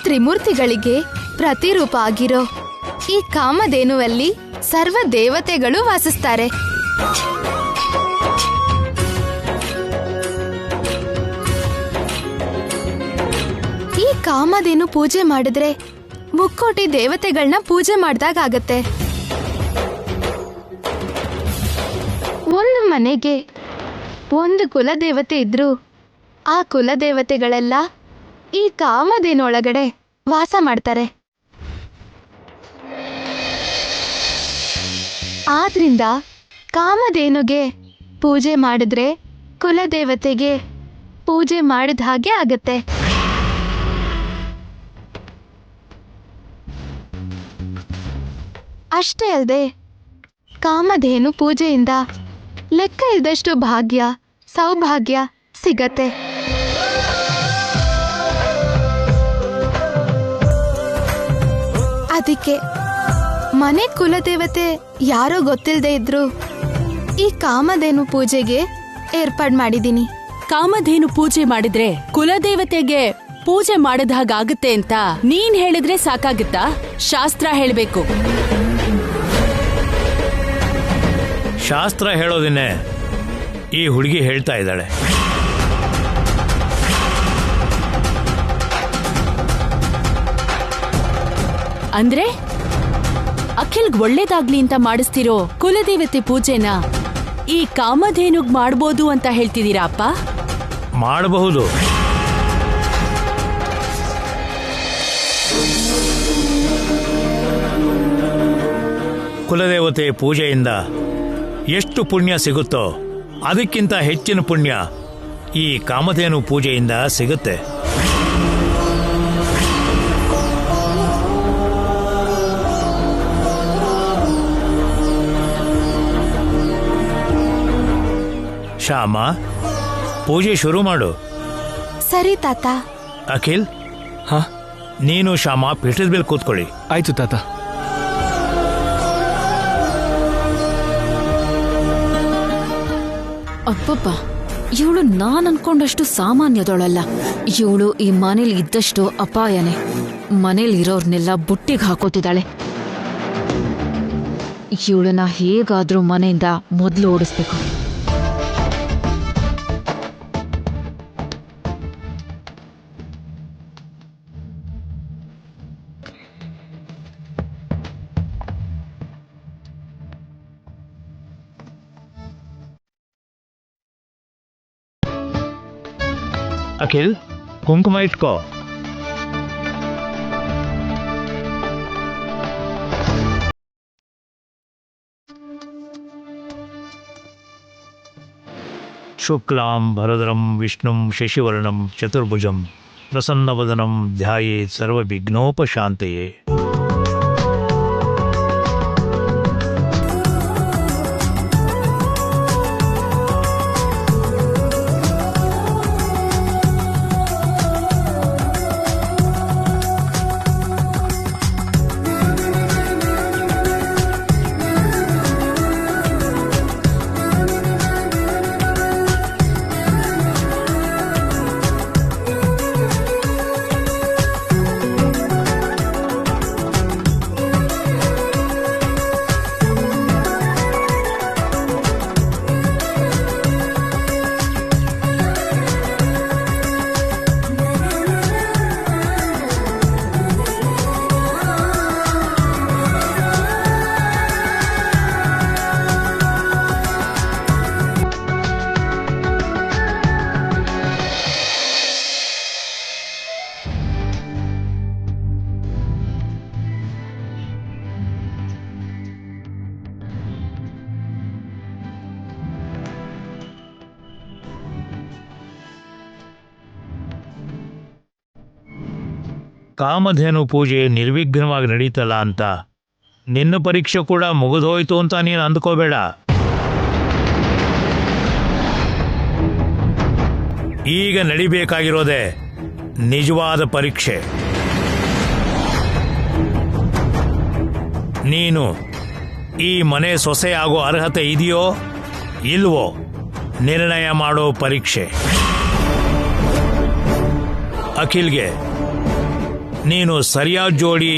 ತ್ರಿಮೂರ್ತಿಗಳಿಗೆ ಪ್ರತಿರೂಪ ಆಗಿರೋ ಈ ಕಾಮಧೇನುವಲ್ಲಿ ಸರ್ವ ದೇವತೆಗಳು ವಾಸಿಸ್ತಾರೆ. ಈ ಕಾಮಧೇನು ಪೂಜೆ ಮಾಡಿದ್ರೆ ಮುಕ್ಕೋಟಿ ದೇವತೆಗಳನ್ನ ಪೂಜೆ ಮಾಡ್ದಾಗತ್ತೆ. ಒಂದು ಮನೆಗೆ ಒಂದು ಕುಲದೇವತೆ ಇದ್ರು ಆ ಕುಲದೇವತೆಗಳೆಲ್ಲ ಈ ಕಾಮಧೇನೊಳಗಡೆ ವಾಸ ಮಾಡ್ತಾರೆ. ಆದ್ರಿಂದ ಕಾಮಧೇನುಗೆ ಪೂಜೆ ಮಾಡಿದ್ರೆ ಕುಲದೇವತೆಗೆ ಪೂಜೆ ಮಾಡಿದ ಹಾಗೆ ಆಗತ್ತೆ. ಅಷ್ಟೇ ಅಲ್ಲದೆ ಕಾಮಧೇನು ಪೂಜೆಯಿಂದ ಲೆಕ್ಕ ಇದ್ದಷ್ಟು ಭಾಗ್ಯ ಸೌಭಾಗ್ಯ ಸಿಗತ್ತೆ. ಅದಕ್ಕೆ ಮನೆ ಕುಲದೇವತೆ ಯಾರೋ ಗೊತ್ತಿಲ್ಲದೆ ಇದ್ರು ಈ ಕಾಮಧೇನು ಪೂಜೆಗೆ ಏರ್ಪಾಡು ಮಾಡಿದ್ದೀನಿ. ಕಾಮಧೇನು ಪೂಜೆ ಮಾಡಿದ್ರೆ ಕುಲದೇವತೆಗೆ ಪೂಜೆ ಮಾಡಿದ ಹಾಗಾಗುತ್ತೆ ಅಂತ ನೀನ್ ಹೇಳಿದ್ರೆ ಸಾಕಾಗುತ್ತಾ? ಶಾಸ್ತ್ರ ಹೇಳ್ಬೇಕು. ಶಾಸ್ತ್ರ ಹೇಳೋದನ್ನೇ ಈ ಹುಡುಗಿ ಹೇಳ್ತಾ ಇದ್ದಾಳೆ. ಅಂದ್ರೆ ಅಖಿಲ್ಗ್ ಒಳ್ಳೇದಾಗ್ಲಿ ಅಂತ ಮಾಡಿಸ್ತಿರೋ ಕುಲದೇವತೆ ಪೂಜೆನ ಈ ಕಾಮಧೇನುಗ್ ಮಾಡ್ಬೋದು ಅಂತ ಹೇಳ್ತಿದ್ದೀರಾ ಅಪ್ಪ? ಮಾಡಬಹುದು. ಕುಲದೇವತೆ ಪೂಜೆಯಿಂದ ಎಷ್ಟು ಪುಣ್ಯ ಸಿಗುತ್ತೋ ಅದಕ್ಕಿಂತ ಹೆಚ್ಚಿನ ಪುಣ್ಯ ಈ ಕಾಮಧೇನು ಪೂಜೆಯಿಂದ ಸಿಗುತ್ತೆ. ಶ್ಯಾಮ, ಪೂಜೆ ಶುರು ಮಾಡು. ಸರಿ ತಾತ. ಅಖಿಲ್, ನೀನು ಶ್ಯಾಮ ಪೀಠದ ಮೇಲೆ ಕೂತ್ಕೊಳ್ಳಿ. ಆಯ್ತು ತಾತ. ಅಪ್ಪಪ್ಪ, ಇವಳು ನಾನ್ ಅನ್ಕೊಂಡಷ್ಟು ಸಾಮಾನ್ಯದೊಳಲ್ಲ. ಇವಳು ಈ ಮನೇಲಿ ಇದ್ದಷ್ಟು ಅಪಾಯನೇ. ಮನೇಲಿ ಇರೋರ್ನೆಲ್ಲ ಬುಟ್ಟಿಗೆ ಹಾಕೋತಿದ್ದಾಳೆ. ಇವಳನ್ನ ಹೇಗಾದ್ರೂ ಮನೆಯಿಂದ ಮೊದಲು ಓಡಿಸ್ಬೇಕು. ಅಖಿಲ್, ಕುಂಕುಮ ಇಟ್ಕೋ. ಶುಕ್ಲಾಂ ಭರದ್ರಂ ವಿಷ್ಣುಂ ಶಶಿವರ್ಣಂ ಚತುರ್ಭುಜಂ ಪ್ರಸನ್ನವದನಂ ಧ್ಯಾಯೇತ್ ಸರ್ವವಿಘ್ನೋಪಶಾಂತಯೇ. ಕಾಮಧೇನು ಪೂಜೆ ನಿರ್ವಿಘ್ನವಾಗಿ ನಡೀತಲ್ಲ ಅಂತ ನಿನ್ನ ಪರೀಕ್ಷೆ ಕೂಡ ಮುಗಿದೋಯ್ತು ಅಂತ ನೀನು ಅಂದ್ಕೋಬೇಡ. ಈಗ ನಡಿಬೇಕಾಗಿರೋದೇ ನಿಜವಾದ ಪರೀಕ್ಷೆ. ನೀನು ಈ ಮನೆ ಸೊಸೆಯಾಗೋ ಅರ್ಹತೆ ಇದೆಯೋ ಇಲ್ವೋ ನಿರ್ಣಯ ಮಾಡೋ ಪರೀಕ್ಷೆ. ಅಖಿಲ್ಗೆ ನೀನು ಸರಿಯಾದ ಜೋಡಿ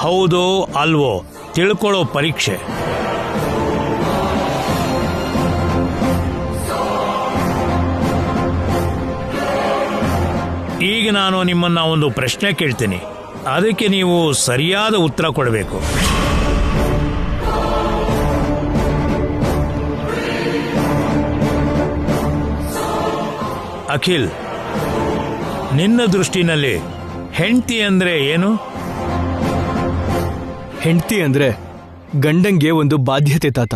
ಹೌದೋ ಅಲ್ವೋ ತಿಳ್ಕೊಳ್ಳೋ ಪರೀಕ್ಷೆ. ಈಗ ನಾನು ನಿಮ್ಮನ್ನ ಒಂದು ಪ್ರಶ್ನೆ ಕೇಳ್ತೀನಿ, ಅದಕ್ಕೆ ನೀವು ಸರಿಯಾದ ಉತ್ತರ ಕೊಡಬೇಕು. ಅಖಿಲ್, ನಿನ್ನ ದೃಷ್ಟಿನಲ್ಲಿ ಹೆಂಡತಿ ಅಂದ್ರೆ ಏನು? ಹೆಂಡತಿ ಅಂದ್ರೆ ಗಂಡಂಗೆ ಒಂದು ಬಾಧ್ಯತೆ ತಾತ.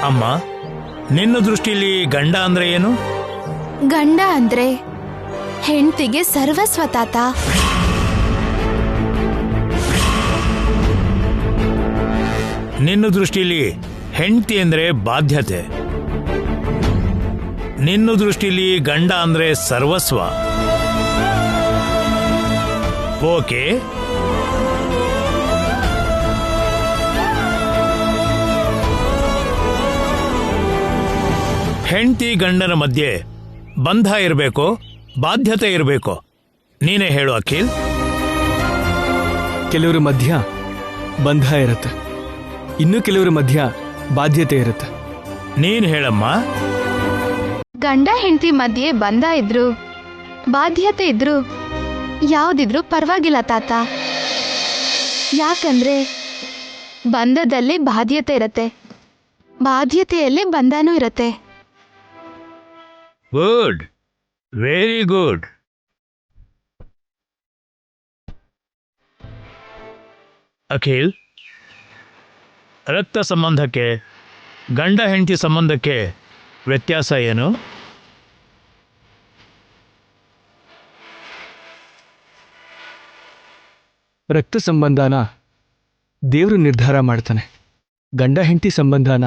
ಅಮ್ಮ, ನಿನ್ನ ದೃಷ್ಟಿಲಿ ಗಂಡ ಅಂದ್ರೆ ಏನು? ಗಂಡ ಅಂದ್ರೆ ಹೆಂಡ್ತಿಗೆ ಸರ್ವಸ್ವ ತಾತ. ನಿನ್ನ ದೃಷ್ಟಿಲಿ ಹೆಂಡತಿ ಅಂದ್ರೆ ಬಾಧ್ಯತೆ, ನಿನ್ನ ದೃಷ್ಟಿಲಿ ಗಂಡ ಅಂದ್ರೆ ಸರ್ವಸ್ವ. ಓಕೆ, ಹೆಂಡತಿ ಗಂಡನ ಮಧ್ಯೆ ಬಂಧ ಇರಬೇಕು, ಬಾಧ್ಯತೆ ಇರಬೇಕು? ನೀನೇ ಹೇಳು ಅಖಿಲ್. ಕೆಲವರ ಮಧ್ಯ ಬಂಧ ಇರುತ್ತೆ, ಇನ್ನು ಕೆಲವರ ಮಧ್ಯ ಬಾಧ್ಯತೆ ಇರುತ್ತೆ. ನೀನ್ ಹೇಳಮ್ಮ. ಗಂಡ ಹೆಂಡತಿ ಮಧ್ಯೆ ಬಂಧ ಇದ್ರು ಬಾಧ್ಯತೆ ಇದ್ರು ಯಾವ್ದಿದ್ರು ಪರವಾಗಿಲ್ಲ ತಾತ. ಯಾಕಂದ್ರೆ ಬಂಧದಲ್ಲಿ ಬಾಧ್ಯತೆ ಇರತ್ತೆ, ಬಾಧ್ಯತೆಯಲ್ಲಿ ಬಂಧನೂ ಇರತ್ತೆ. Good, very good. ಅಖಿಲ್, ರಕ್ತ ಸಂಬಂಧಕ್ಕೆ ಗಂಡ ಹೆಂಡತಿ ಸಂಬಂಧಕ್ಕೆ ವ್ಯತ್ಯಾಸ ಏನು? ರಕ್ತ ಸಂಬಂಧನ ದೇವರು ನಿರ್ಧಾರ ಮಾಡ್ತಾನೆ, ಗಂಡ ಹೆಂಡತಿ ಸಂಬಂಧನ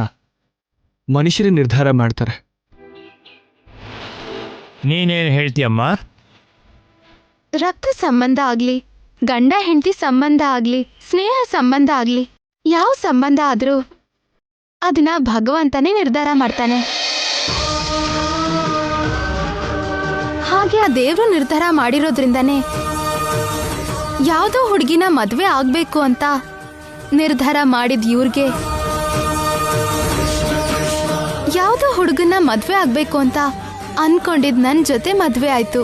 ಮನುಷ್ಯರು ನಿರ್ಧಾರ ಮಾಡ್ತಾರೆ. ನೀನೇನು ಹೇಳ್ತೀಯಮ್ಮ? ರಕ್ತ ಸಂಬಂಧ ಆಗ್ಲಿ, ಗಂಡ ಹೆಂಡತಿ ಸಂಬಂಧ ಆಗ್ಲಿ, ಸ್ನೇಹ ಸಂಬಂಧ ಆಗ್ಲಿ, ಯಾವ ಸಂಬಂಧ ಆದ್ರೂ ಅದನ್ನ ಭಗವಂತನೇ ನಿರ್ಧಾರ ಮಾಡ್ತಾನೆ. ಹಾಗೆ ಆ ದೇವ್ರು ನಿರ್ಧಾರ ಮಾಡಿರೋದ್ರಿಂದಾನೇ ಯಾವುದೋ ಹುಡುಗಿನ ಮದ್ವೆ ಆಗ್ಬೇಕು ಅಂತ ನಿರ್ಧಾರ ಮಾಡಿದ್ ಇವ್ರಿಗೆ ಯಾವುದೋ ಹುಡುಗನ ಮದ್ವೆ ಆಗ್ಬೇಕು ಅಂತ ಅನ್ಕೊಂಡಿದ್ ನನ್ ಜೊತೆ ಮದ್ವೆ ಆಯ್ತು.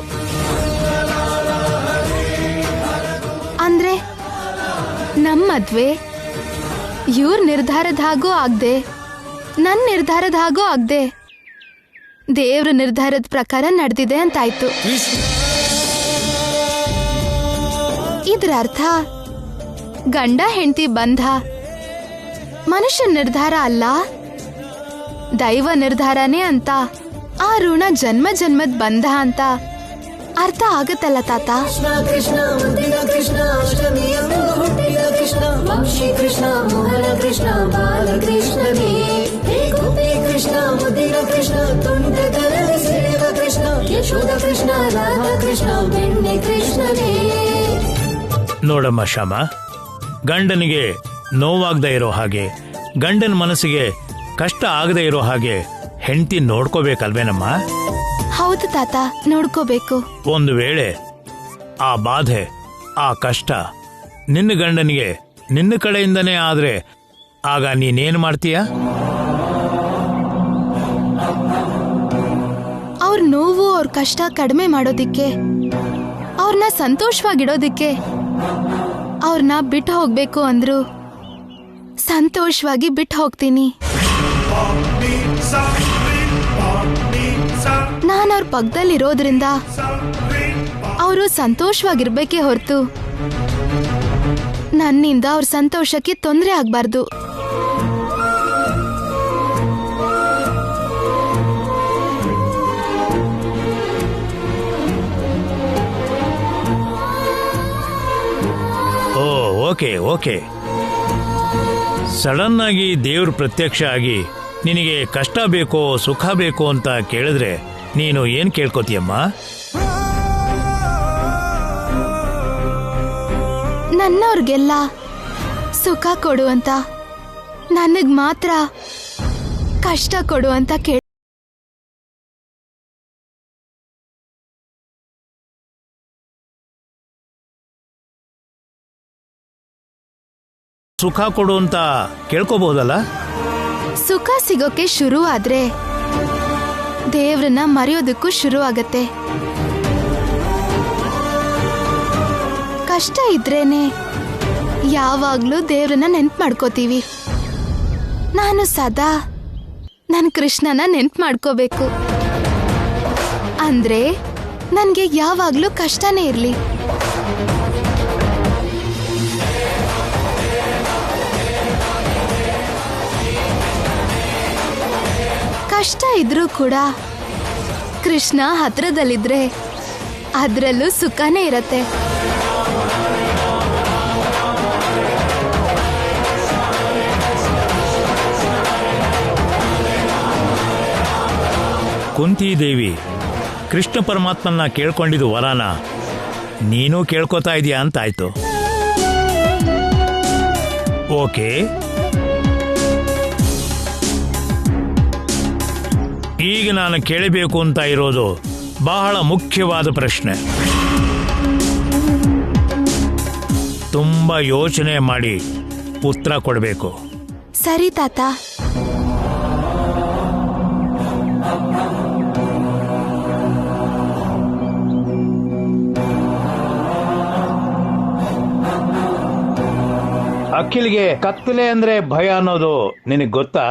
ಅಂದ್ರೆ ನಮ್ ಮದ್ವೆ ಇವ್ರ ನಿರ್ಧಾರದ ಹಾಗೂ ಆಗ್ದೆ, ನನ್ ನಿರ್ಧಾರದ ಹಾಗೂ ಆಗ್ದೆ ದೇವ್ರ ನಿರ್ಧಾರದ ಪ್ರಕಾರ ನಡೆದಿದೆ ಅಂತಾಯ್ತು. ಇದ್ರ ಅರ್ಥ ಗಂಡ ಹೆಂಡತಿ ಬಂಧ ಮನುಷ್ಯ ನಿರ್ಧಾರ ಅಲ್ಲ, ದೈವ ನಿರ್ಧಾರನೇ ಅಂತ, ಆ ಋಣ ಜನ್ಮ ಜನ್ಮದ ಬಂಧ ಅಂತ ಅರ್ಥ ಆಗತ್ತಲ್ಲ ತಾತ? ಕೃಷ್ಣ ಕೃಷ್ಣ ಮುದ್ದಿನ ಕೃಷ್ಣ ಅಷ್ಟಮಿಯಂದು ಹುಟ್ಟಿದ ಕೃಷ್ಣ ವಂಶಿ ಕೃಷ್ಣ ಮೋಹನ ಕೃಷ್ಣ ಬಾಲಕೃಷ್ಣನೇ ಹೇ ಗೋಪಿ ಕೃಷ್ಣ ಮುದ್ದಿನ ಕೃಷ್ಣ ತುಂಟತನದ ಸೇವ ಕೃಷ್ಣ ಯಶೋಧ ಕೃಷ್ಣ ರಾಧಾ ಕೃಷ್ಣ ಬೆಣ್ಣೆ ಕೃಷ್ಣನೇ. ನೋಡಮ್ಮ ಶ್ಯಾಮ, ಗಂಡನಿಗೆ ನೋವಾಗದೇ ಇರೋ ಹಾಗೆ, ಗಂಡನ ಮನಸ್ಸಿಗೆ ಕಷ್ಟ ಆಗದೆ ಇರೋ ಹಾಗೆ ಹೆಂಡತಿ ನೋಡ್ಕೋಬೇಕಲ್ವೇನಮ್ಮ? ಹೌದು ತಾತ, ನೋಡ್ಕೋಬೇಕು. ಒಂದು ವೇಳೆ ಆ ಬಾಧೆ, ಆ ಕಷ್ಟ ನಿನ್ನ ಗಂಡನಿಗೆ ನಿನ್ನ ಕಡೆಯಿಂದನೇ ಆದ್ರೆ ಆಗ ನೀನೇನು ಮಾಡ್ತೀಯ? ಅವ್ರ ನೋವು, ಅವ್ರ ಕಷ್ಟ ಕಡಿಮೆ ಮಾಡೋದಿಕ್ಕೆ, ಅವ್ರನ್ನ ಸಂತೋಷವಾಗಿಡೋದಿಕ್ಕೆ, ಅವ್ರನ್ನ ಬಿಟ್ಟು ಹೋಗ್ಬೇಕು ಅಂದ್ರು ಸಂತೋಷವಾಗಿ ಬಿಟ್ಟು ಹೋಗ್ತೀನಿ. ನಾನು ಅವ್ರ ಪಕ್ಕದಲ್ಲಿರೋದ್ರಿಂದ ಅವರು ಸಂತೋಷವಾಗಿರ್ಬೇಕೇ ಹೊರತು ನನ್ನಿಂದ ಅವ್ರ ಸಂತೋಷಕ್ಕೆ ತೊಂದರೆ ಆಗ್ಬಾರ್ದು. ಓ, ಓಕೆ ಓಕೆ. ಸಡನ್ ಆಗಿ ದೇವ್ರ ಪ್ರತ್ಯಕ್ಷ ಆಗಿ ನಿನಗೆ ಕಷ್ಟ ಬೇಕೋ ಸುಖ ಬೇಕೋ ಅಂತ ಕೇಳಿದ್ರೆ ನೀನು ಏನ್ ಕೇಳ್ಕೊತೀಯಮ್ಮ? ನನ್ನವ್ರಿಗೆಲ್ಲ ಸುಖ ಕೊಡು ಅಂತ, ನನಗ್ ಮಾತ್ರ ಕಷ್ಟ ಕೊಡು ಅಂತ ಸುಖ ಕೊಡು ಅಂತ ಕೇಳ್ಕೋಬಹುದಲ್ಲ? ಸುಖ ಸಿಗೋಕೆ ಶುರು ಆದ್ರೆ ದೇವ್ರನ್ನ ಮರೆಯೋದಕ್ಕೂ ಶುರು ಆಗತ್ತೆ. ಕಷ್ಟ ಇದ್ರೇನೆ ಯಾವಾಗ್ಲೂ ದೇವ್ರನ್ನ ನೆನ್ಪು ಮಾಡ್ಕೋತೀವಿ. ನಾನು ಸದಾ ನನ್ನ ಕೃಷ್ಣನ ನೆನ್ಪು ಮಾಡ್ಕೋಬೇಕು ಅಂದ್ರೆ ನನ್ಗೆ ಯಾವಾಗ್ಲೂ ಕಷ್ಟನೇ ಇರ್ಲಿ. ಕಷ್ಟ ಇದ್ರೂ ಕೂಡ ಕೃಷ್ಣ ಹತ್ರದಲ್ಲಿದ್ರೆ ಅದ್ರಲ್ಲೂ ಸುಖನೇ ಇರತ್ತೆ. ಕುಂತಿದೇವಿ ಕೃಷ್ಣ ಪರಮಾತ್ಮನ ಕೇಳ್ಕೊಂಡಿದ್ದು ವರಾನ ನೀನು ಕೇಳ್ಕೊತಾ ಇದೀಯಾ ಅಂತಾಯ್ತು. ಓಕೆ, ಈಗ ನಾನು ಕೇಳಬೇಕು ಅಂತ ಇರೋದು ಬಹಳ ಮುಖ್ಯವಾದ ಪ್ರಶ್ನೆ. ತುಂಬಾ ಯೋಚನೆ ಮಾಡಿ ಉತ್ತರ ಕೊಡಬೇಕು. ಸರಿ ತಾತ. ಅಖಿಲ್ಗೆ ಕತ್ತಲೆ ಅಂದ್ರೆ ಭಯ ಅನ್ನೋದು ನಿನಗೆ ಗೊತ್ತಾ?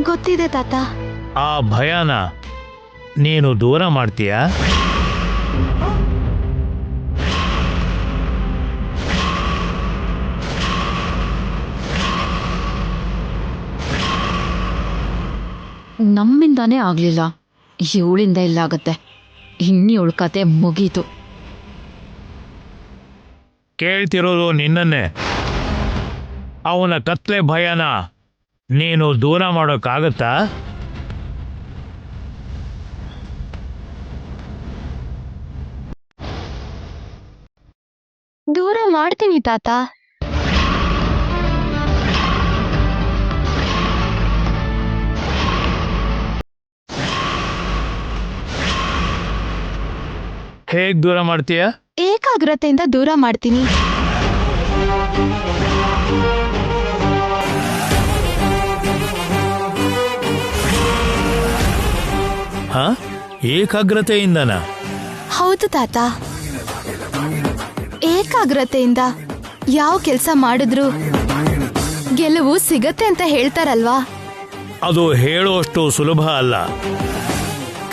ಗೊತ್ತಿದೆ ತಾತ. ಆ ಭಯನ ನೀನು ದೂರ ಮಾಡ್ತೀಯಾ? ನಮ್ಮಿಂದಾನೇ ಆಗ್ಲಿಲ್ಲ, ಇವಳಿಂದ ಇಲ್ಲ ಆಗತ್ತೆ. ಇನ್ನಿವಳ ಕತೆ ಮುಗೀತು. ಕೇಳ್ತಿರೋದು ನಿನ್ನನ್ನೇ. ಅವನ ಕತ್ಲೆ ಭಯನ ನೀನು ದೂರ ಮಾಡೋಕ್ಕಾಗತ್ತಾ? ದೂರ ಮಾಡ್ತೀನಿ ತಾತ. ಹೇಗ್ ದೂರ ಮಾಡ್ತೀಯಾ? ಏಕಾಗ್ರತೆಯಿಂದ ದೂರ ಮಾಡ್ತೀನಿ. ಹಾ, ಏಕಾಗ್ರತೆಯಿಂದನಾ? ಹೌದು ತಾತ. ಏಕಾಗ್ರತೆಯಿಂದ ಯಾವ ಕೆಲಸ ಮಾಡಿದ್ರು ಗೆಲುವು ಸಿಗತ್ತೆ ಅಂತ ಹೇಳ್ತಾರಲ್ವಾ? ಅದು ಹೇಳುವಷ್ಟು ಸುಲಭ ಅಲ್ಲ.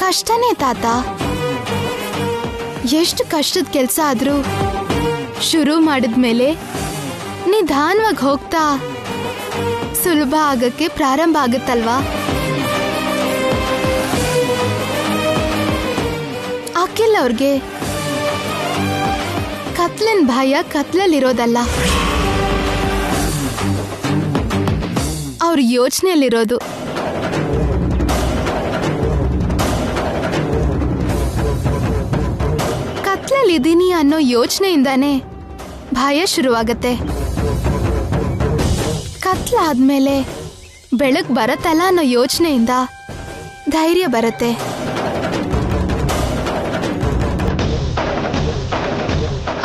ಕಷ್ಟನೇ ತಾತ. ಎಷ್ಟು ಕಷ್ಟದ ಕೆಲಸ ಆದ್ರೂ ಶುರು ಮಾಡಿದ್ಮೇಲೆ ನಿಧಾನವಾಗಿ ಹೋಗ್ತಾ ಸುಲಭ ಆಗಕ್ಕೆ ಪ್ರಾರಂಭ ಆಗುತ್ತಲ್ವಾ? ಅಖಿಲ್ ಅವ್ರಿಗೆ ಕತ್ಲಿನ ಭಯ ಕತ್ಲಲ್ಲಿರೋದಲ್ಲ, ಅವ್ರ ಯೋಚನೆಯಲ್ಲಿರೋದು. ಕತ್ಲಲ್ಲಿದ್ದೀನಿ ಅನ್ನೋ ಯೋಚನೆಯಿಂದಾನೇ ಭಯ ಶುರುವಾಗತ್ತೆ. ಕತ್ಲಾದ್ಮೇಲೆ ಬೆಳಕು ಬರತ್ತಲ್ಲ ಅನ್ನೋ ಯೋಚನೆಯಿಂದ ಧೈರ್ಯ ಬರುತ್ತೆ.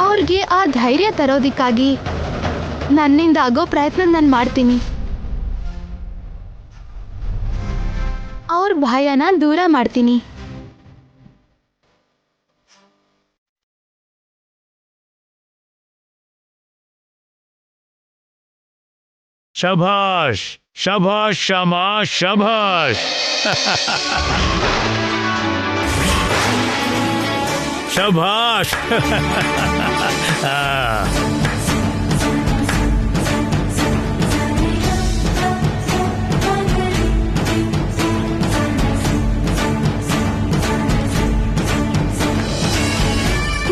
ಅವ್ರಿಗೆ ಆ ಧೈರ್ಯ ತರೋದಿಕ್ಕಾಗಿ ನನ್ನಿಂದ ಆಗೋ ಪ್ರಯತ್ನ ನಾನು ಮಾಡ್ತೀನಿ. ಅವ್ರ ಭಯನ ದೂರ ಮಾಡ್ತೀನಿ. ಶಭಾಷ್ ಶಭಾಷ್ ಶ್ಯಾಮ, ಶಭಾಷ್. ಶಭಾಷ್.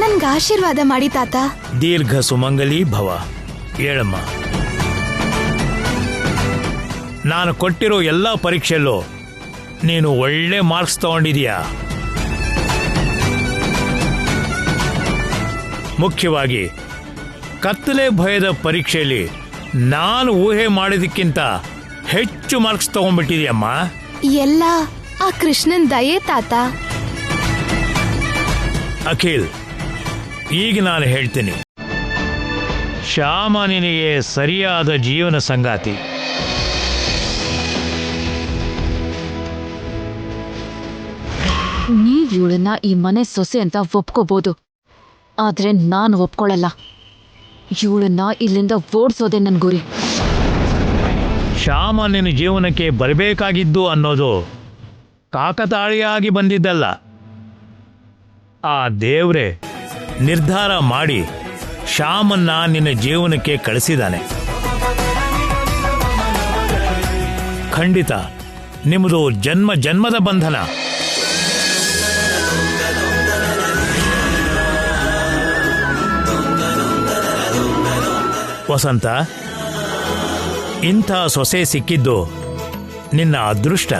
ನನ್ಗೆ ಆಶೀರ್ವಾದ ಮಾಡಿ ತಾತ. ದೀರ್ಘ ಸುಮಂಗಲಿ ಭವ. ಹೇಳಮ್ಮ. ನಾನು ಕೊಟ್ಟಿರೋ ಎಲ್ಲ ಪರೀಕ್ಷೆಯಲ್ಲೂ ನೀನು ಒಳ್ಳೆ ಮಾರ್ಕ್ಸ್ ತಗೊಂಡಿದೀಯಾ. ಮುಖ್ಯವಾಗಿ ಕತ್ತಲೆ ಭಯದ ಪರೀಕ್ಷೆಯಲ್ಲಿ ನಾನು ಊಹೆ ಮಾಡಿದಕ್ಕಿಂತ ಹೆಚ್ಚು ಮಾರ್ಕ್ಸ್ ತಗೊಂಡ್ಬಿಟ್ಟಿದ್ಯಮ್ಮ. ಎಲ್ಲ ಆ ಕೃಷ್ಣನ್ ದಯೆ ತಾತ. ಅಖಿಲ್, ಈಗ ನಾನು ಹೇಳ್ತೀನಿ, ಶ್ಯಾಮ ನಿನಗೆ ಸರಿಯಾದ ಜೀವನ ಸಂಗಾತಿ. ನೀವ್ ಇವಳನ್ನ ಈ ಮನೆ ಸೊಸೆ ಅಂತ ಒಪ್ಕೋಬಹುದು, ಆದ್ರೆ ನಾನು ಒಪ್ಕೊಳ್ಳಲ್ಲ. ಇವಳನ್ನ ಇಲ್ಲಿಂದ ಓಡ್ಸೋದೆ ನನ್ ಗುರಿ. ಶ್ಯಾಮ ನಿನ್ನ ಜೀವನಕ್ಕೆ ಬರಬೇಕಾಗಿದ್ದು ಅನ್ನೋದು ಕಾಕತಾಳೀಯಾಗಿ ಬಂದಿದ್ದಲ್ಲ. ಆ ದೇವ್ರೆ ನಿರ್ಧಾರ ಮಾಡಿ ಶ್ಯಾಮನ್ನ ನಿನ್ನ ಜೀವನಕ್ಕೆ ಕಳಿಸಿದ್ದಾನೆ. ಖಂಡಿತ ನಿಮ್ಮದು ಜನ್ಮ ಜನ್ಮದ ಬಂಧನ. ವಸಂತ, ಇಂಥ ಸೊಸೆ ಸಿಕ್ಕಿದ್ದು ನಿನ್ನ ಅದೃಷ್ಟ.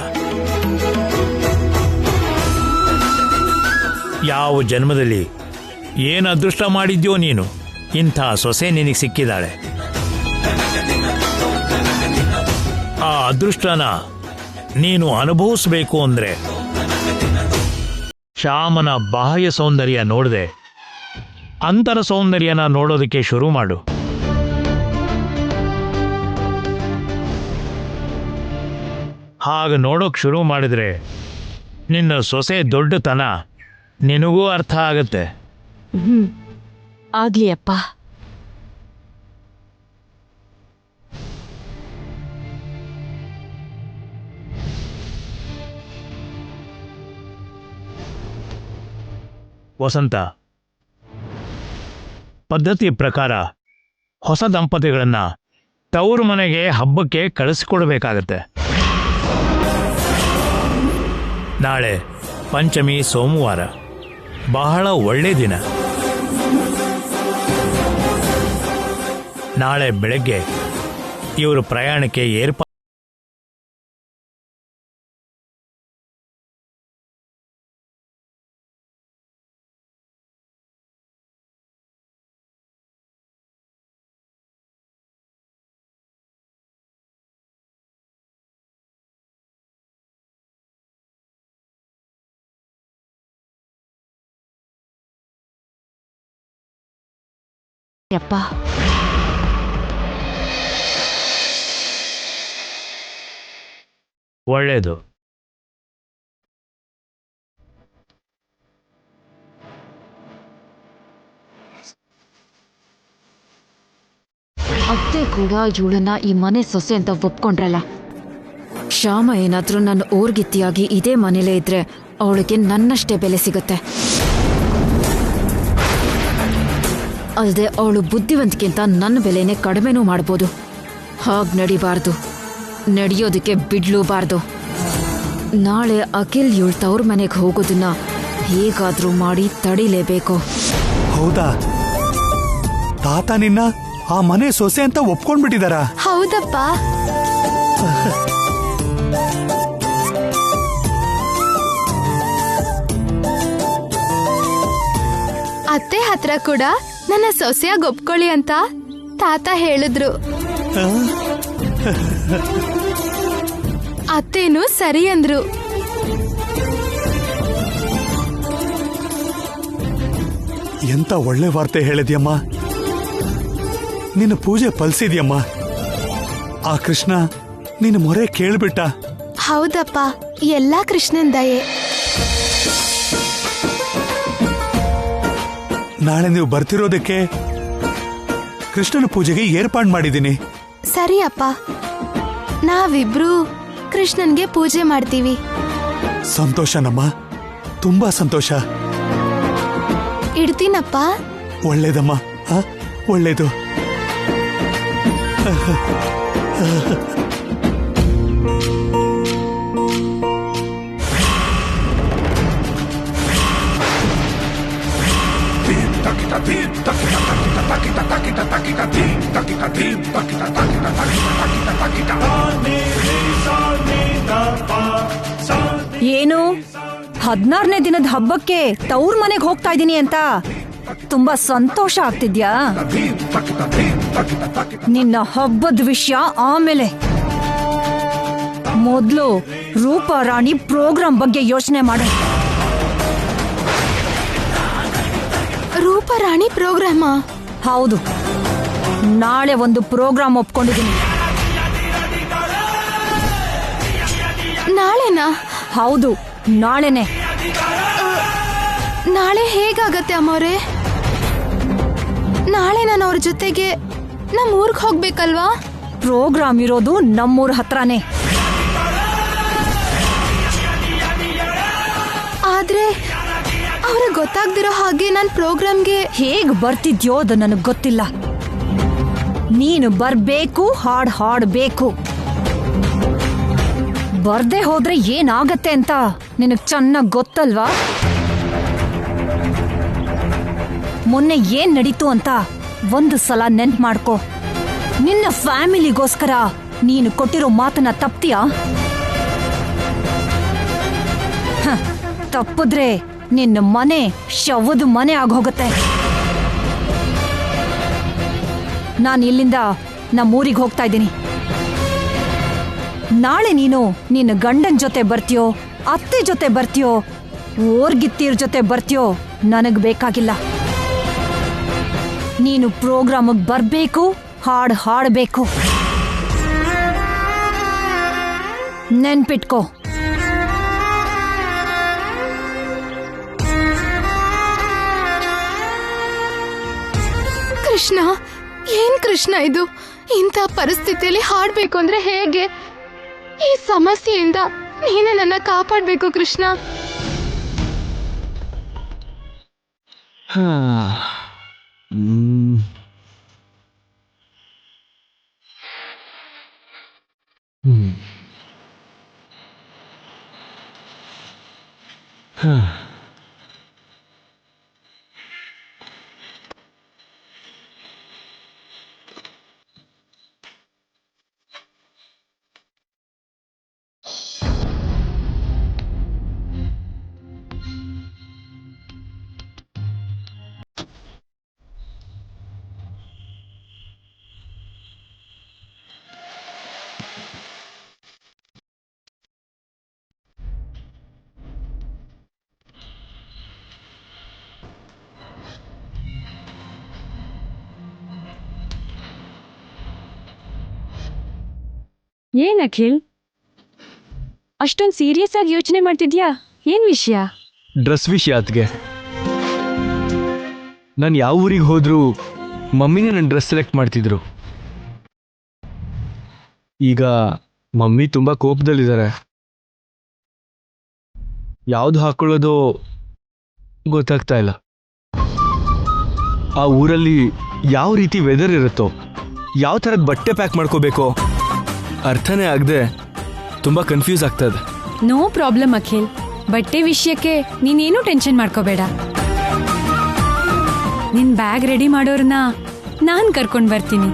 ಯಾವ ಜನ್ಮದಲ್ಲಿ ಏನು ಅದೃಷ್ಟ ಮಾಡಿದ್ಯೋ ನೀನು, ಇಂಥ ಸೊಸೆ ನಿನಗೆ ಸಿಕ್ಕಿದ್ದಾಳೆ. ಆ ಅದೃಷ್ಟನ ನೀನು ಅನುಭವಿಸಬೇಕು ಅಂದ್ರೆ ಶ್ಯಾಮನ ಬಾಹ್ಯ ಸೌಂದರ್ಯ ನೋಡದೆ ಅಂತರ ಸೌಂದರ್ಯನ ನೋಡೋದಕ್ಕೆ ಶುರು ಮಾಡು. ಹಾಗೆ ನೋಡೋಕೆ ಶುರು ಮಾಡಿದ್ರೆ ನಿನ್ನ ಸೊಸೆ ದೊಡ್ಡತನ ನಿನಗೂ ಅರ್ಥ ಆಗತ್ತೆ. ಆಗ್ಲಿ ಅಪ್ಪ. ವಸಂತ, ಪದ್ಧತಿ ಪ್ರಕಾರ ಹೊಸ ದಂಪತಿಗಳನ್ನ ತವರು ಮನೆಗೆ ಹಬ್ಬಕ್ಕೆ ಕಳಿಸಿಕೊಡ್ಬೇಕಾಗತ್ತೆ. ನಾಳೆ ಪಂಚಮಿ ಸೋಮವಾರ, ಬಹಳ ಒಳ್ಳೆ ದಿನ. ನಾಳೆ ಬೆಳಗ್ಗೆ ಇವರು ಪ್ರಯಾಣಕ್ಕೆ ಏರ್ಪಾಡು. ಯಪ್ಪ, ಒಳ್ಳೆಯದು. ಅತ್ತೆ ಕೂಡ ಇವಳನ್ನ ಈ ಮನೆ ಸೊಸೆ ಅಂತ ಒಪ್ಕೊಂಡ್ರಲ್ಲ. ಶ್ಯಾಮ ಏನಾದ್ರೂ ನನ್ನ ಓರ್ಗಿತ್ತಿಯಾಗಿ ಇದೇ ಮನೇಲೇ ಇದ್ರೆ ಅವಳಿಗೆ ನನ್ನಷ್ಟೇ ಬೆಲೆ ಸಿಗತ್ತೆ. ಅಲ್ಲದೆ ಅವಳು ಬುದ್ಧಿವಂತಿಕೆಂತ ನನ್ನ ಬೆಲೆನೇ ಕಡಿಮೆನೂ ಮಾಡ್ಬೋದು. ಹಾಗೆ ನಡಿಬಾರ್ದು, ನಡೆಯೋದಕ್ಕೆ ಬಿಡ್ಲೂಬಾರ್ದು. ನಾಳೆ ಅಖಿಲ್ ಇವಳು ತವ್ರ ಮನೆಗೆ ಹೋಗೋದನ್ನ ಹೇಗಾದ್ರೂ ಮಾಡಿ ತಡಿಲೇಬೇಕು. ಹೌದಾ? ತಾತ ನಿನ್ನ ಆ ಮನೆ ಸೊಸೆ ಅಂತ ಒಪ್ಕೊಂಡ್ಬಿಟ್ಟಿದಾರ? ಹೌದಪ್ಪ. ಅತ್ತೆ ಹತ್ರ ಕೂಡ ನನ್ನ ಸೊಸೆಯಾಗಿ ಒಪ್ಕೊಳ್ಳಿ ಅಂತ ತಾತ ಹೇಳಿದ್ರು. ಅತ್ತೇನು ಸರಿ ಅಂದ್ರು. ಎಂತ ಒಳ್ಳೆ ವಾರ್ತೆ ಹೇಳಿದ್ಯಮ್ಮ. ನಿನ್ನ ಪೂಜೆ ಫಲಿಸಿದ್ಯಮ್ಮ. ಆ ಕೃಷ್ಣ ನಿನ್ನ ಮೊರೆ ಕೇಳ್ಬಿಟ್ಟ. ಹೌದಪ್ಪ, ಎಲ್ಲಾ ಕೃಷ್ಣನ್ ದಯೆ. ನಾಳೆ ನೀವು ಬರ್ತಿರೋದಕ್ಕೆ ಕೃಷ್ಣನ ಪೂಜೆಗೆ ಏರ್ಪಾಡು ಮಾಡಿದ್ದೀನಿ. ಸರಿ ಅಪ್ಪ, ನಾವಿಬ್ರು ಕೃಷ್ಣನ್ಗೆ ಪೂಜೆ ಮಾಡ್ತೀವಿ. ಸಂತೋಷನಮ್ಮ, ತುಂಬಾ ಸಂತೋಷ. ಇಡ್ತೀನಪ್ಪ. ಒಳ್ಳೇದಮ್ಮ, ಒಳ್ಳೇದು. ಏನು 14ನೇ ದಿನದ ಹಬ್ಬಕ್ಕೆ ತವ್ರ ಮನೆಗೆ ಹೋಗ್ತಾ ಇದೀನಿ ಅಂತ ತುಂಬಾ ಸಂತೋಷ ಆಗ್ತಿದ್ಯಾ? ನಿನ್ನ ಹಬ್ಬದ ವಿಷಯ ಆಮೇಲೆ. ಮೊದ್ಲು ರೂಪಾ ರಾಣಿ ಪ್ರೋಗ್ರಾಂ ಬಗ್ಗೆ ಯೋಚನೆ ಮಾಡು. ರೂಪರಾಣಿ ಪ್ರೋಗ್ರಾಮ? ಹೌದು, ನಾಳೆ ಒಂದು ಪ್ರೋಗ್ರಾಂ ಒಪ್ಕೊಂಡಿದ್ದೀನಿ. ನಾಳೆನಾ? ಹೌದು, ನಾಳೆನೆ. ನಾಳೆ ಹೇಗಾಗತ್ತೆ ಅಮ್ಮವ್ರೆ? ನಾಳೆ ನಾನು ಅವ್ರ ಜೊತೆಗೆ ನಮ್ಮ ಊರ್ಗ್ ಹೋಗ್ಬೇಕಲ್ವಾ? ಪ್ರೋಗ್ರಾಂ ಇರೋದು ನಮ್ಮೂರ್ ಹತ್ರನೇ. ಆದ್ರೆ ಅವ್ರಿಗೆ ಗೊತ್ತಾಗ್ದಿರೋ ಹಾಗೆ ನಾನು ಪ್ರೋಗ್ರಾಮ್ಗೆ ಹೇಗ್ ಬರ್ತಿದ್ಯೋ ಅದು ನನಗ್ ಗೊತ್ತಿಲ್ಲ. ನೀನು ಬರ್ಬೇಕು, ಹಾಡ್ಬೇಕು. ಬರ್ದೇ ಹೋದ್ರೆ ಏನಾಗತ್ತೆ ಅಂತ ನಿನಗ್ ಚೆನ್ನಾಗ್ ಗೊತ್ತಲ್ವಾ? ಮೊನ್ನೆ ಏನ್ ನಡೀತು ಅಂತ ಒಂದು ಸಲ ನೆನ್ಪ್ ಮಾಡ್ಕೋ. ನಿನ್ನ ಫ್ಯಾಮಿಲಿಗೋಸ್ಕರ ನೀನು ಕೊಟ್ಟಿರೋ ಮಾತನ್ನ ತಪ್ತೀಯಾ? ತಪ್ಪಿದ್ರೆ ನಿನ್ನ ಮನೆ ಶವದ ಮನೆ ಆಗೋಗತ್ತೆ. ನಾನು ಇಲ್ಲಿಂದ ನಮ್ಮೂರಿಗೆ ಹೋಗ್ತಾ ಇದ್ದೀನಿ. ನಾಳೆ ನೀನು ನಿನ್ನ ಗಂಡನ ಜೊತೆ ಬರ್ತೀಯೋ, ಅತ್ತೆ ಜೊತೆ ಬರ್ತೀಯೋ, ಓರ್ಗಿತ್ತೀರ್ ಜೊತೆ ಬರ್ತೀಯೋ ನನಗ್ ಬೇಕಾಗಿಲ್ಲ. ನೀನು ಪ್ರೋಗ್ರಾಮಿಗೆ ಬರ್ಬೇಕು, ಹಾಡ್ಬೇಕು. ನೆನ್ಪಿಟ್ಕೋ. ಕೃಷ್ಣ, ಏನ್ ಕೃಷ್ಣ ಇದು? ಇಂಥ ಪರಿಸ್ಥಿತಿಯಲ್ಲಿ ಹಾಡ್ಬೇಕು ಅಂದ್ರೆ ಹೇಗೆ? ಈ ಸಮಸ್ಯೆಯಿಂದ ನೀನೇ ನನ್ನ ಕಾಪಾಡ್ಬೇಕು ಕೃಷ್ಣ. ಏನ್ ಅಖಿಲ್, ಅಷ್ಟೊಂದು ಸೀರಿಯಸ್ ಆಗಿ ಯೋಚನೆ ಮಾಡ್ತಿದ್ಯಾ? ಏನ್ ವಿಷಯ? ಡ್ರೆಸ್ ವಿಷಯ ಅತ್ಗೆ. ನಾನು ಯಾವ ಊರಿಗೆ ಹೋದ್ರೂ ಮಮ್ಮಿನೇ ನನ್ನ ಡ್ರೆಸ್ ಸೆಲೆಕ್ಟ್ ಮಾಡ್ತಿದ್ರು. ಈಗ ಮಮ್ಮಿ ತುಂಬ ಕೋಪದಲ್ಲಿದ್ದಾರೆ. ಯಾವುದು ಹಾಕೊಳ್ಳೋದು ಗೊತ್ತಾಗ್ತಾ ಇಲ್ಲ. ಆ ಊರಲ್ಲಿ ಯಾವ ರೀತಿ ವೆದರ್ ಇರುತ್ತೋ, ಯಾವ ಥರದ ಬಟ್ಟೆ ಪ್ಯಾಕ್ ಮಾಡ್ಕೋಬೇಕೋ ಅರ್ಥನೇ ಆಗದೆ ತುಂಬ ಕನ್ಫ್ಯೂಸ್ ಆಗ್ತದೆ. ನೋ ಪ್ರಾಬ್ಲಮ್ ಅಖಿಲ್, ಬಟ್ಟೆ ವಿಷಯಕ್ಕೆ ನೀನೇನು ಟೆನ್ಷನ್ ಮಾಡ್ಕೋಬೇಡ. ನಿನ್ ಬ್ಯಾಗ್ ರೆಡಿ ಮಾಡೋರ್ನ ನಾನ್ ಕರ್ಕೊಂಡ್ ಬರ್ತೀನಿ.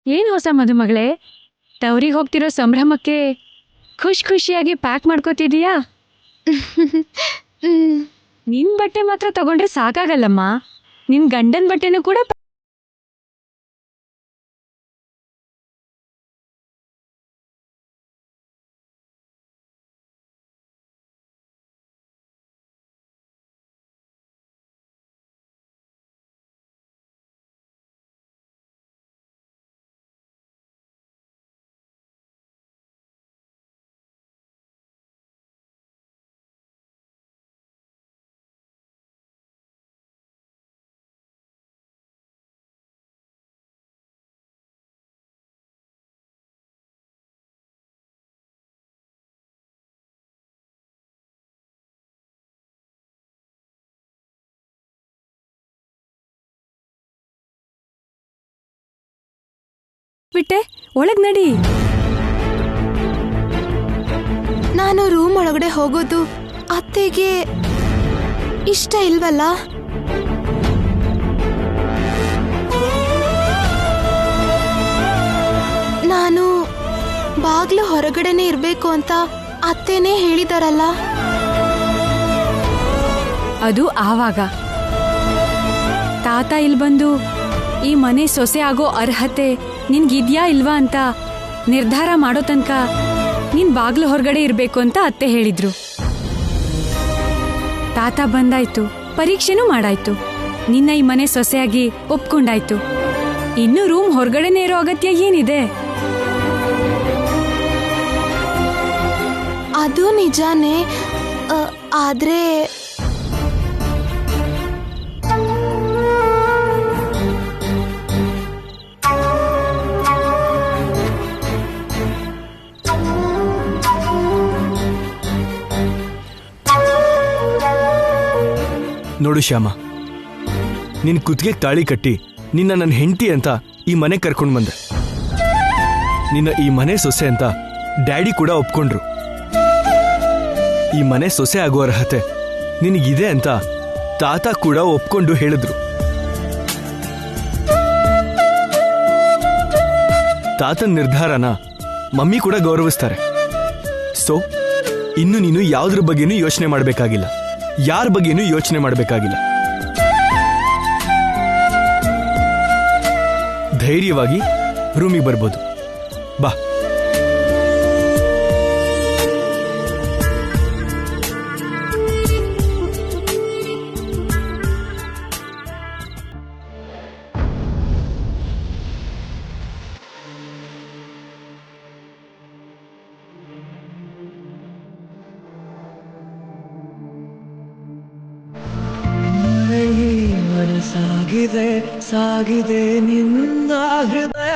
ಏನ್ ಹೊಸ ಮದುಮಗಳೇ, ತವರಿಗೆ ಹೋಗ್ತಿರೋ ಸಂಭ್ರಮಕ್ಕೆ ಖುಷಿಯಾಗಿ ಪ್ಯಾಕ್ ಮಾಡ್ಕೋತಿದೀಯಾ? ನಿನ್ ಬಟ್ಟೆ ಮಾತ್ರ ತಗೊಂಡ್ರೆ ಸಾಕಾಗಲ್ಲಮ್ಮ, ನಿನ್ ಗಂಡನ್ ಬಟ್ಟೆನೂ ಕೂಡ ಬಿಟ್ಟೆ ಒಳಗ್ ನಡಿ. ನಾನು ರೂಮ್ ಒಳಗಡೆ ಹೋಗೋದು ಅತ್ತೆಗೆ ಇಷ್ಟ ಇಲ್ವಲ್ಲ? ನಾನು ಬಾಗ್ಲು ಹೊರಗಡೆನೆ ಇರ್ಬೇಕು ಅಂತ ಅತ್ತೆನೇ ಹೇಳಿದಾರಲ್ಲ. ಅದು ಆವಾಗ ತಾತ ಇಲ್ಲಿ ಬಂದು ಈ ಮನೆ ಸೊಸೆ ಆಗೋ ಅರ್ಹತೆ ನಿನ್ಗಿದ್ಯಾ ಇಲ್ವಾ ಅಂತ ನಿರ್ಧಾರ ಮಾಡೋ ತನಕ ನೀನ್ ಬಾಗ್ಲು ಹೊರಗಡೆ ಇರ್ಬೇಕು ಅಂತ ಅತ್ತೆ ಹೇಳಿದ್ರು. ತಾತ ಬಂದಾಯ್ತು, ಪರೀಕ್ಷೆನೂ ಮಾಡಾಯ್ತು, ನಿನ್ನ ಈ ಮನೆ ಸೊಸೆಯಾಗಿ ಒಪ್ಕೊಂಡಾಯ್ತು. ಇನ್ನು ರೂಮ್ ಹೊರಗಡೆನೇ ಇರೋ ಅಗತ್ಯ ಏನಿದೆ? ಅದು ನಿಜಾನೇ. ಆದ್ರೆ ನೋಡು ಶ್ಯಾಮ, ನಿನ್ ಕುತ್ತಿಗೆ ತಾಳಿ ಕಟ್ಟಿ ನಿನ್ನ ನನ್ನ ಹೆಂಡತಿ ಅಂತ ಈ ಮನೆ ಕರ್ಕೊಂಡು ಬಂದೆ. ನಿನ್ನ ಈ ಮನೆ ಸೊಸೆ ಅಂತ ಡ್ಯಾಡಿ ಕೂಡ ಒಪ್ಕೊಂಡ್ರು. ಈ ಮನೆ ಸೊಸೆ ಆಗೋ ಅರ್ಹತೆ ನಿನಗಿದೆ ಅಂತ ತಾತ ಕೂಡ ಒಪ್ಕೊಂಡು ಹೇಳಿದ್ರು. ತಾತನ ನಿರ್ಧಾರನ ಮಮ್ಮಿ ಕೂಡ ಗೌರವಿಸ್ತಾರೆ. ಸೊ ಇನ್ನು ನೀನು ಯಾವುದ್ರ ಬಗ್ಗೆನೂ ಯೋಚನೆ ಮಾಡಬೇಕಾಗಿಲ್ಲ, ಯಾರ ಬಗ್ಗೆನೂ ಯೋಚನೆ ಮಾಡಬೇಕಾಗಿಲ್ಲ. ಧೈರ್ಯವಾಗಿ ರೂಮಿಗೆ ಬರ್ಬೋದು. ಬಾ. ಸಾಗಿದೆ ಸಾಗಿದೆ ನಿನ್ನ ಹೃದಯ.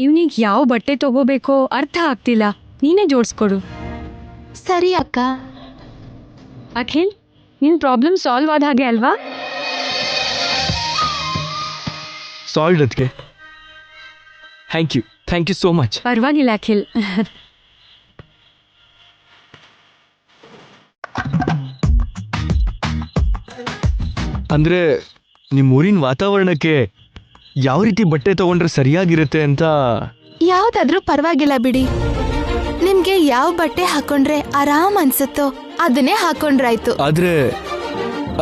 ಇವ್ನಿಗ್ ಯಾವ ಬಟ್ಟೆ ತಗೋಬೇಕೋ ಅರ್ಥ ಆಗ್ತಿಲ್ಲ, ನೀನೇ ಜೋಡಿಸ್ಕೊಡು. ಸರಿ ಅಕ್ಕ. ಅಖಿಲ್, ನಿನ್ ಪ್ರಾಬ್ಲಮ್ ಸಾಲ್ವ್ ಆದ ಹಾಗೆ ಅಲ್ವಾ? ಸಾಲ್ಡ್ ಅದಕ್ಕೆ. Thank you so much. ಪರವಾಗಿಲ್ಲ ಅಖಿಲ್. ಅಂದ್ರೆ ನಿಮ್ಮ ಊರಿನ ವಾತಾವರಣಕ್ಕೆ ಯಾವ ರೀತಿ ಬಟ್ಟೆ ತಗೊಂಡ್ರೆ ಸರಿಯಾಗಿರುತ್ತೆ ಅಂತ. ಯಾವ್ದಾದ್ರೂ ಪರವಾಗಿಲ್ಲ ಬಿಡಿ. ನಿಮ್ಗೆ ಯಾವ ಬಟ್ಟೆ ಹಾಕೊಂಡ್ರೆ ಆರಾಮ್ ಅನ್ಸುತ್ತೋ ಅದನ್ನೇ ಹಾಕೊಂಡ್ರಾಯ್ತು. ಆದ್ರೆ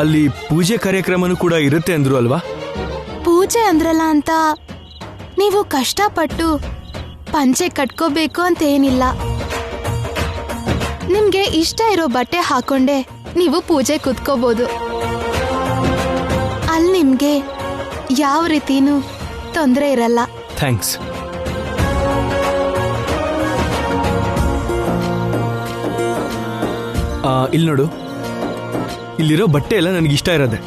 ಅಲ್ಲಿ ಪೂಜೆ ಕಾರ್ಯಕ್ರಮನೂ ಕೂಡ ಇರುತ್ತೆ ಅಂದ್ರು ಅಲ್ವಾ? ಪೂಜೆ ಅಂದ್ರಲ್ಲ ಅಂತ ನೀವು ಕಷ್ಟಪಟ್ಟು ಪಂಚೆ ಕಟ್ಕೋಬೇಕು ಅಂತ ಏನಿಲ್ಲ. ನಿಮ್ಗೆ ಇಷ್ಟ ಇರೋ ಬಟ್ಟೆ ಹಾಕೊಂಡೆ ನೀವು ಪೂಜೆ ಕೂತ್ಕೋಬಹುದು. ಅಲ್ಲಿ ನಿಮ್ಗೆ ಯಾವ ರೀತಿನೂ ತೊಂದರೆ ಇರಲ್ಲ. ಥ್ಯಾಂಕ್ಸ್. ಇಲ್ಲಿ ನೋಡು, ಇಲ್ಲಿರೋ ಬಟ್ಟೆ ಎಲ್ಲ ನನಗಿಷ್ಟ ಇರೋದೆ.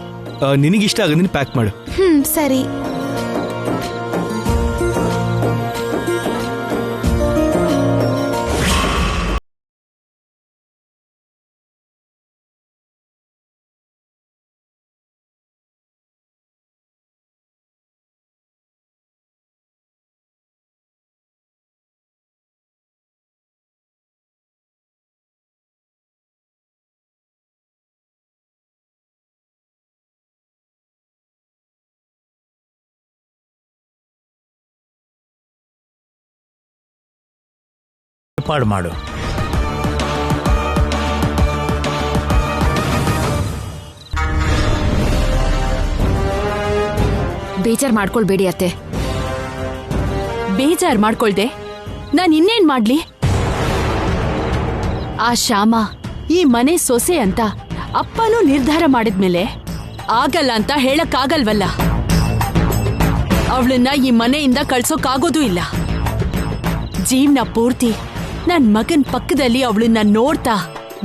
ನಿನಗಿಷ್ಟ ಆಗೋದನ್ನ ಪ್ಯಾಕ್ ಮಾಡು. ಸರಿ. ಏರ್ಪಾಡು ಮಾಡು. ಬೇಜಾರ್ ಮಾಡ್ಕೊಳ್ಬೇಡಿ ಅತ್ತೆ. ಬೇಜಾರ್ ಮಾಡ್ಕೊಳ್ದೆ ನಾನ್ ಇನ್ನೇನ್ ಮಾಡ್ಲಿ? ಆ ಶ್ಯಾಮ ಈ ಮನೆ ಸೊಸೆ ಅಂತ ಅಪ್ಪನೂ ನಿರ್ಧಾರ ಮಾಡಿದ್ಮೇಲೆ ಆಗಲ್ಲ ಅಂತ ಹೇಳಕ್ಕಾಗಲ್ವಲ್ಲ. ಅವಳನ್ನ ಈ ಮನೆಯಿಂದ ಕಳ್ಸೋಕಾಗೋದೂ ಇಲ್ಲ. ಜೀವನ ಪೂರ್ತಿ ನನ್ ಮಗನ್ ಪಕ್ಕದಲ್ಲಿ ಅವಳನ್ನ ನೋಡ್ತಾ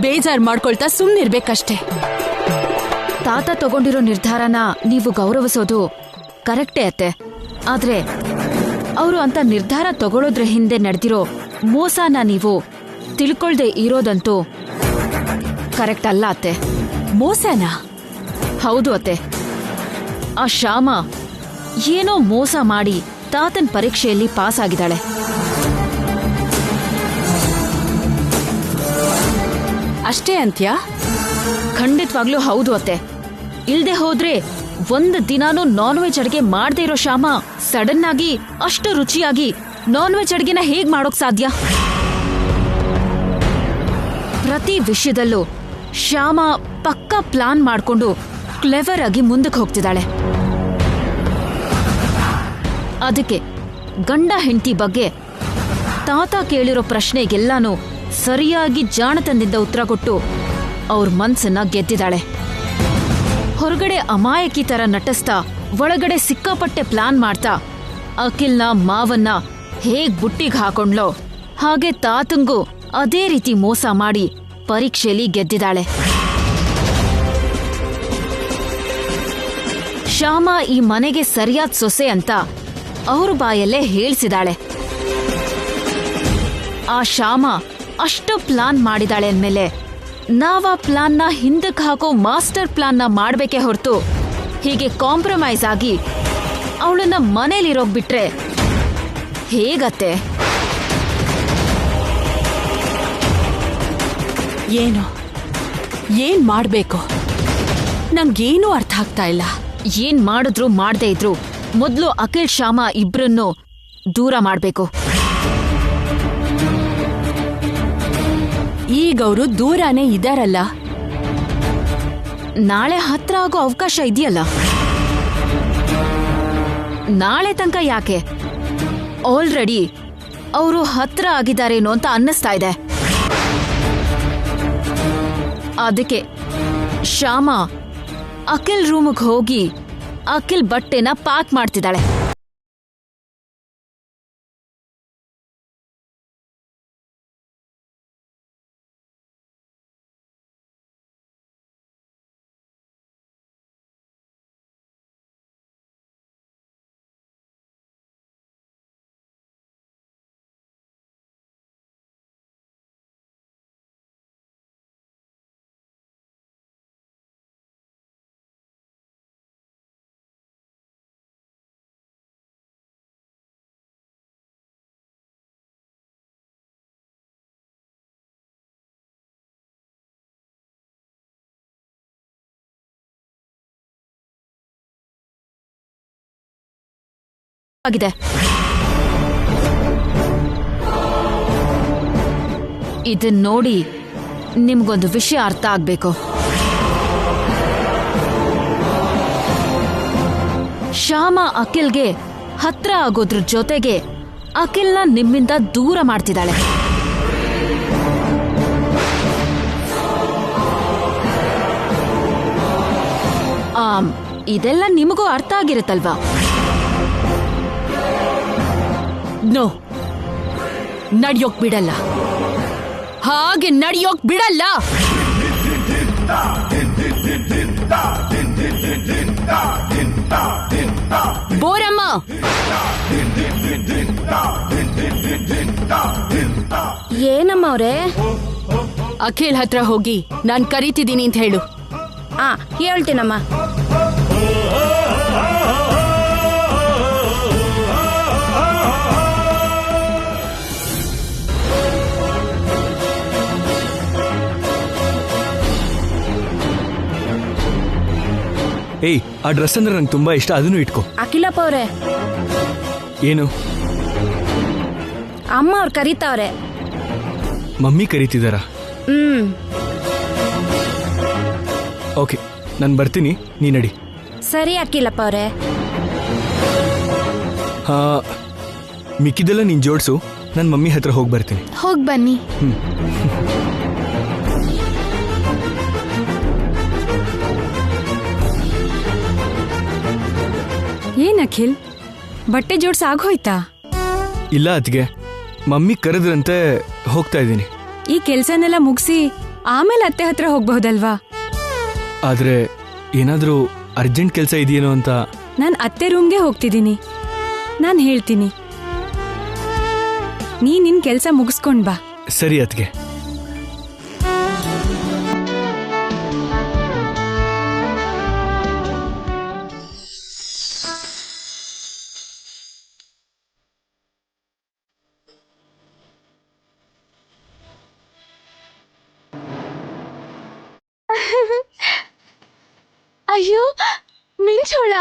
ಬೇಜಾರ್ ಮಾಡ್ಕೊಳ್ತಾ ಸುಮ್ನಿರ್ಬೇಕಷ್ಟೆ. ತಾತ ತಗೊಂಡಿರೋ ನಿರ್ಧಾರನ ನೀವು ಗೌರವಿಸೋದು ಕರೆಕ್ಟೇ ಅತ್ತೆ. ಆದ್ರೆ ಅವರು ಅಂತ ನಿರ್ಧಾರ ತಗೊಳ್ಳೋದ್ರ ಹಿಂದೆ ನಡೆದಿರೋ ಮೋಸನ ನೀವು ತಿಳ್ಕೊಳ್ದೆ ಇರೋದಂತೂ ಕರೆಕ್ಟ್ ಅಲ್ಲ ಅತ್ತೆ. ಮೋಸನಾ? ಹೌದು ಅತ್ತೆ. ಆ ಶ್ಯಾಮ ಏನೋ ಮೋಸ ಮಾಡಿ ತಾತನ್ ಪರೀಕ್ಷೆಯಲ್ಲಿ ಪಾಸ್ ಆಗಿದ್ದಾಳೆ. ಅಷ್ಟೇ ಅಂತ್ಯಾ? ಖಂಡಿತವಾಗ್ಲೂ ಹೌದು ಅತ್ತೆ. ಇಲ್ದೆ ಹೋದ್ರೆ ಒಂದ್ ದಿನಾನೂ ನಾನ್ ವೆಜ್ ಅಡ್ಗೆ ಮಾಡದೇ ಇರೋ ಶ್ಯಾಮ ಸಡನ್ ಆಗಿ ಅಷ್ಟು ರುಚಿಯಾಗಿ ನಾನ್ ವೆಜ್ ಅಡ್ಗೆನ ಹೇಗ್ ಮಾಡೋಕ್ ಸಾಧ್ಯ? ಪ್ರತಿ ವಿಷಯದಲ್ಲೂ ಶ್ಯಾಮ ಪಕ್ಕಾ ಪ್ಲಾನ್ ಮಾಡ್ಕೊಂಡು ಕ್ಲೆವರ್ ಆಗಿ ಮುಂದಕ್ಕೆ ಹೋಗ್ತಿದ್ದಾಳೆ. ಅದಕ್ಕೆ ಗಂಡ ಹೆಂಡತಿ ಬಗ್ಗೆ ತಾತ ಕೇಳಿರೋ ಪ್ರಶ್ನೆಗೆಲ್ಲಾನು ಸರಿಯಾಗಿ ಜಾಣತನದಿಂದ ಉತ್ತರ ಕೊಟ್ಟು ಅವ್ರ ಮನ್ಸನ್ನ ಗೆದ್ದಿದ್ದಾಳೆ. ಹೊರಗಡೆ ಅಮಾಯಕಿ ತರ ನಟಿಸ್ತಾ ಒಳಗಡೆ ಸಿಕ್ಕಾಪಟ್ಟೆ ಪ್ಲಾನ್ ಮಾಡ್ತಾ ಅಖಿಲ್ನ ಮಾವನ್ನ ಹೇಗ್ ಬುಟ್ಟಿಗೆ ಹಾಕೊಂಡ್ಲೋ ಹಾಗೆ ತಾತಂಗೂ ಅದೇ ರೀತಿ ಮೋಸ ಮಾಡಿ ಪರೀಕ್ಷೆಯಲ್ಲಿ ಗೆದ್ದಿದ್ದಾಳೆ. ಶ್ಯಾಮ ಈ ಮನೆಗೆ ಸರಿಯಾದ ಸೊಸೆ ಅಂತ ಅವ್ರ ಬಾಯಲ್ಲೇ ಹೇಳ್ಸಿದಾಳೆ. ಆ ಶ್ಯಾಮ ಅಷ್ಟು ಪ್ಲಾನ್ ಮಾಡಿದಾಳೆ ಅಂದ್ಮೇಲೆ ನಾವ್ ಆ ಪ್ಲಾನ್ನ ಹಿಂದಕ್ಕೆ ಹಾಕೋ ಮಾಸ್ಟರ್ ಪ್ಲಾನ್ನ ಮಾಡ್ಬೇಕೇ ಹೊರತು ಹೀಗೆ ಕಾಂಪ್ರಮೈಸ್ ಆಗಿ ಅವಳನ್ನ ಮನೇಲಿರೋಗ್ ಬಿಟ್ರೆ ಹೇಗತ್ತೆ? ಏನ್ ಮಾಡ್ಬೇಕು ನಂಗೇನೂ ಅರ್ಥ ಆಗ್ತಾ ಇಲ್ಲ. ಏನ್ ಮಾಡಿದ್ರು ಮಾಡ್ದೇ ಇದ್ರು ಮೊದ್ಲು ಅಖಿಲ್ ಶ್ಯಾಮ ಇಬ್ರನ್ನು ದೂರ ಮಾಡ್ಬೇಕು. ಈಗ ಅವರು ದೂರಾನೇ ಇದಾರಲ್ಲ. ನಾಳೆ ಹತ್ರ ಆಗೋ ಅವಕಾಶ ಇದೆಯಲ್ಲ. ನಾಳೆ ತನಕ ಯಾಕೆ? ಆಲ್ರೆಡಿ ಅವರು ಹತ್ರ ಆಗಿದ್ದಾರೇನೋ ಅಂತ ಅನ್ನಿಸ್ತಾ ಇದೆ. ಅದಕ್ಕೆ ಶ್ಯಾಮ ಅಖಿಲ್ ರೂಮ್ಗೆ ಹೋಗಿ ಅಖಿಲ್ ಬಟ್ಟೆನ ಪ್ಯಾಕ್ ಮಾಡ್ತಿದ್ದಾಳೆ. ಆಗಿದೆ. ಇದನ್ ನೋಡಿ ನಿಮ್ಗೊಂದು ವಿಷಯ ಅರ್ಥ ಆಗ್ಬೇಕು. ಶ್ಯಾಮ ಅಖಿಲ್ಗೆ ಹತ್ರ ಆಗೋದ್ರ ಜೊತೆಗೆ ಅಖಿಲ್ನ ನಿಮ್ಮಿಂದ ದೂರ ಮಾಡ್ತಿದ್ದಾಳೆ. ಇದೆಲ್ಲ ನಿಮಗೂ ಅರ್ಥ ಆಗಿರುತ್ತಲ್ವಾ? ನೋ, ನಡಿಯೋಕ್ ಬಿಡಲ್ಲ. ಹಾಗೆ ನಡಿಯೋಕ್ ಬಿಡಲ್ಲ. ಬೋರಮ್ಮ, ಏನಮ್ಮ ಅವ್ರೆ? ಅಖಿಲ್ ಹತ್ರ ಹೋಗಿ ನಾನ್ ಕರೀತಿದ್ದೀನಿ ಅಂತ ಹೇಳು. ಹೇಳ್ತೀನಮ್ಮ. ಏಯ್, ಆ ಡ್ರೆಸ್ ಅಂದ್ರೆ ನಂಗೆ ತುಂಬಾ ಇಷ್ಟ, ಅದನ್ನು ಇಟ್ಕೋ. ಅಖಿಲಪ್ಪ ಅವ್ರೆ, ಏನು? ಅಮ್ಮ ಅವ್ರು ಕರೀತಾವ್ರೆ. ಮಮ್ಮಿ ಕರೀತಿದಾರಾ? ಹ್ಮ್. ಓಕೆ, ನಾನು ಬರ್ತೀನಿ, ನೀ ನಡಿ. ಸರಿ ಅಖಿಲಪ್ಪ ಅವರೇ. ಮಿಕ್ಕಿದೆಲ್ಲ ನೀನು ಜೋಡಿಸು, ನನ್ನ ಮಮ್ಮಿ ಹತ್ರ ಹೋಗಿ ಬರ್ತೀನಿ. ಹೋಗ್ ಬನ್ನಿ. ಏನ್ ಅಖಿಲ್, ಬಟ್ಟೆ ಜೋಡ್ಸ್ ಆಗೋಯ್ತಾ? ಇಲ್ಲ ಅತ್ಗೆ, ಮಮ್ಮಿ ಕರೆದ್ರಂತೆ ಹೋಗ್ತಾ ಇದ್ದೀನಿ. ಈ ಕೆಲ್ಸನೆಲ್ಲ ಮುಗಿಸಿ ಆಮೇಲೆ ಅತ್ತೆ ಹತ್ರ ಹೋಗ್ಬಹುದಲ್ವಾ? ಆದ್ರೆ ಏನಾದರೂ ಅರ್ಜೆಂಟ್ ಕೆಲಸ ಇದೆಯೇನೋ ಅಂತ. ನಾನ್ ಅತ್ತೆ ರೂಮ್ಗೆ ಹೋಗ್ತಿದ್ದೀನಿ, ನಾನ್ ಹೇಳ್ತೀನಿ. ನಿನ್ ಕೆಲ್ಸ ಮುಗಿಸ್ಕೊಂಡ್ ಬಾ. ಸರಿ ಅತ್ಗೆ. ಅಯ್ಯೋ ಮಿಂಚೋಳ.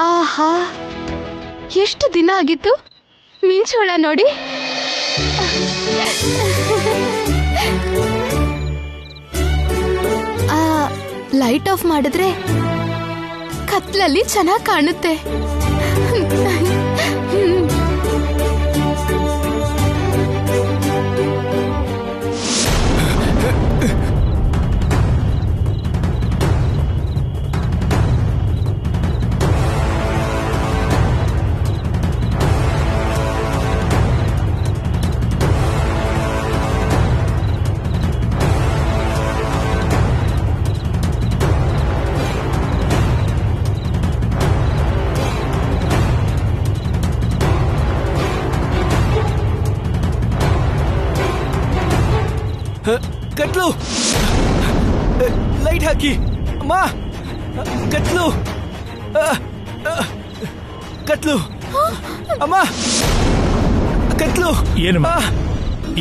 ಆಹಾ, ಎಷ್ಟು ದಿನ ಆಗಿತ್ತು ಮಿಂಚೋಳ ನೋಡಿ. ಲೈಟ್ ಆಫ್ ಮಾಡಿದ್ರೆ ಕತ್ಲಲ್ಲಿ ಚೆನ್ನಾಗಿ ಕಾಣುತ್ತೆ. ಕತ್ಲು, ಲೈಟ್ ಹಾಕಿ ಅಮ್ಮ. ಕತ್ಲು, ಕತ್ಲು ಅಮ್ಮ, ಕತ್ಲು. ಏನಮ್ಮ,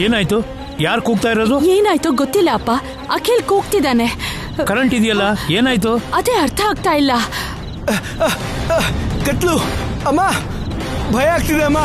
ಏನಾಯ್ತು? ಯಾರು ಕೂಗ್ತಾ ಇರೋದು? ಏನಾಯ್ತೋ ಗೊತ್ತಿಲ್ಲ ಅಪ್ಪ, ಅಖಿಲ್ ಕೂಗ್ತಿದ್ದಾನೆ. ಕರೆಂಟ್ ಇದೆಯಲ್ಲ, ಏನಾಯ್ತು? ಅದೇ ಅರ್ಥ ಆಗ್ತಾ ಇಲ್ಲ. ಕತ್ಲು ಅಮ್ಮ, ಭಯ ಆಗ್ತಿದೆ ಅಮ್ಮ.